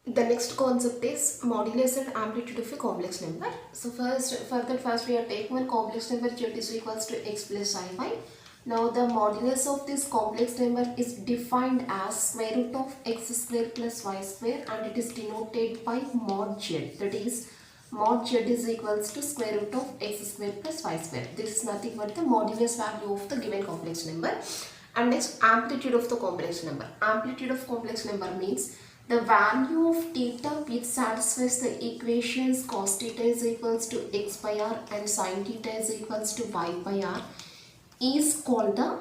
The next concept is modulus and amplitude of a complex number. So first we are taking one complex number z is equals to x plus iy. Now the modulus of this complex number is defined as square root of x square plus y square, and it is denoted by mod z. That is, mod z is equals to square root of x square plus y square. This is nothing but the modulus value of the given complex number. And next, amplitude of the complex number. Amplitude of complex number means the value of theta which satisfies the equations cos theta is equals to x by r and sin theta is equals to y by r is called the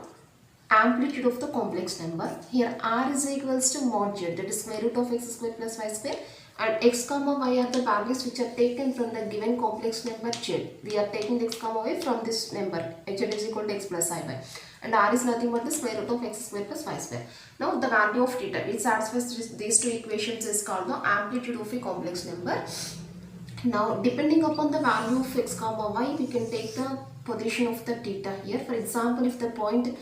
amplitude of the complex number. Here r is equals to mod z, that is square root of x square plus y square, and x comma y are the values which are taken from the given complex number z. We are taking x comma y from this number z is equal to x plus iy, and r is nothing but the square root of x square plus y square. Now the value of theta which satisfies these two equations is called the amplitude of a complex number. Now depending upon the value of x comma y, we can take the position of the theta here. For example, if the point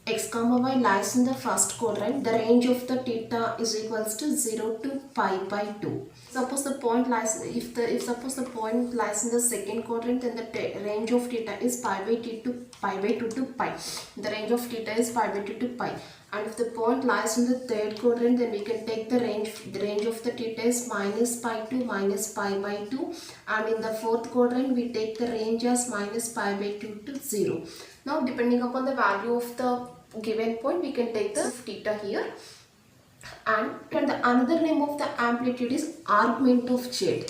x comma y lies in the first quadrant, the range of the theta is equals to 0 to pi by 2. Suppose the point lies if suppose the point lies in the second quadrant, then the range of theta is pi by 2 to pi. The range of theta is pi by 2 to pi. And if the point lies in the third quadrant, then we can take the range of the theta is minus pi to minus pi by 2, and in the fourth quadrant we take the range as minus pi by 2 to 0. Now depending upon the value of the given point, we can take the theta here. And the another name of the amplitude is argument of z,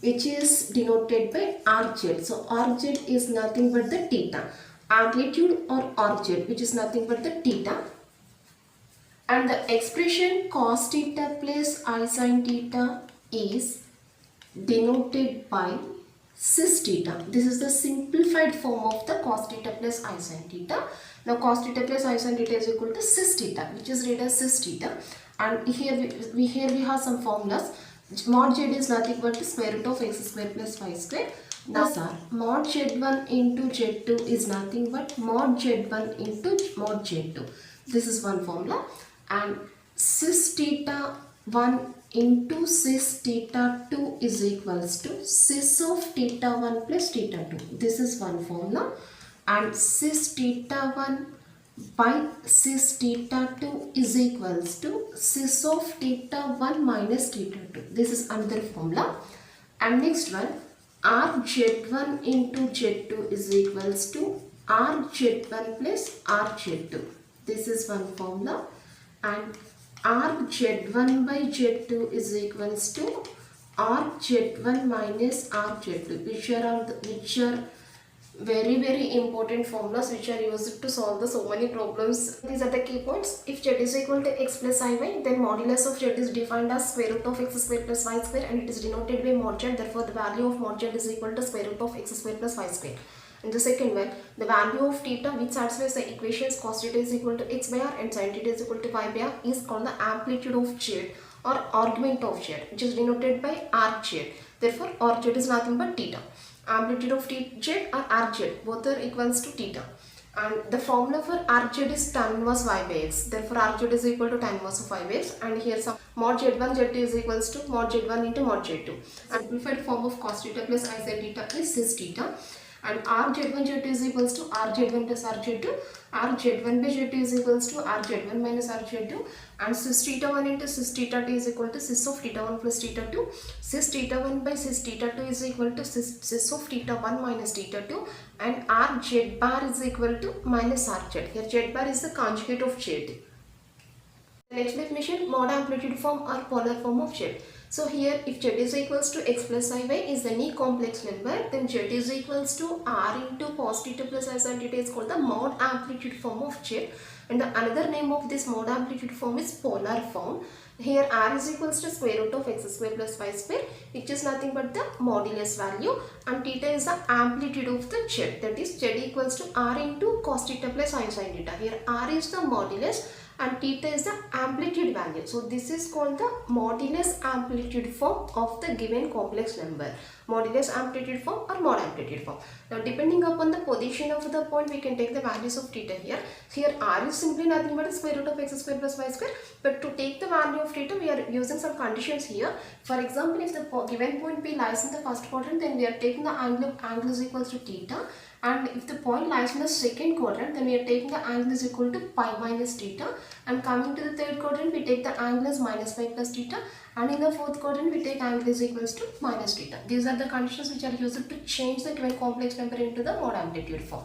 which is denoted by rz. So rz is nothing but the theta. Amplitude or rz, which is nothing but the theta. And the expression cos theta plus I sin theta is denoted by cis theta. This is the simplified form of the cos theta plus I sin theta. Now cos theta plus I sin theta is equal to cis theta, which is read as cis theta. And here we have some formulas. Mod z is nothing but the square root of x square plus y square. Now mod z1 into z2 is nothing but mod z1 into mod z2. This is one formula. And cis theta 1 into cis theta 2 is equals to cis of theta 1 plus theta 2. This is one formula. And cis theta 1 by cis theta 2 is equals to cis of theta 1 minus theta 2. This is another formula. And next one, rz1 into z2 is equals to rz1 plus rz2. This is one formula. And rz1 by z2 is equals to rz1 minus rz2, which are very important formulas which are used to solve the so many problems. These are the key points. If z is equal to x plus iy, then modulus of z is defined as square root of x square plus y square, and it is denoted by mod z. Therefore, the value of mod z is equal to square root of x square plus y square. In the second one, the value of theta which satisfies the equations cos theta is equal to x by r and sin theta is equal to y by r is called the amplitude of z or argument of z, which is denoted by rz. Therefore, rz is nothing but theta. Amplitude of z or rz, both are equals to theta. And the formula for rz is tan inverse y by x. Therefore, rz is equal to tan inverse of y by x. And here some mod z1 z2 is equals to mod z1 into mod z2. Simplified form of cos theta plus I sin theta is cis theta. And rz1 z2 is equals to rz1 plus rz2. rz1 by z2 is equals to rz1 minus rz2. And cis theta 1 into cis theta 2 is equal to cis of theta 1 plus theta 2. Cis theta 1 by cis theta 2 is equal to cis of theta 1 minus theta 2. And rz bar is equal to minus rz. Here z bar is the conjugate of z. The next definition, mod amplitude form or polar form of z. So here if z is equals to x plus iy is any complex number, then z is equals to r into cos theta plus I sin theta is called the mod amplitude form of z. And the another name of this mod amplitude form is polar form. Here r is equals to square root of x square plus y square, which is nothing but the modulus value, and theta is the amplitude of the z, that is z equals to r into cos theta plus I sin theta. Here r is the modulus and theta is the amplitude value. So this is called the modulus amplitude form of the given complex number. Modulus amplitude form or mod amplitude form. Now depending upon the position of the point, we can take the values of theta here. Here r is simply nothing but the square root of x square plus y square. But to take the value of theta, we are using some conditions here. For example, if the given point P lies in the first quadrant, then we are taking the angle is equals to theta. And if the point lies in the second quadrant, then we are taking the angle is equal to pi minus theta. And coming to the third quadrant, we take the angle as minus pi plus theta. And in the fourth quadrant, we take angle is equals to minus theta. These are the conditions which are used to change the given complex number into the mod amplitude form.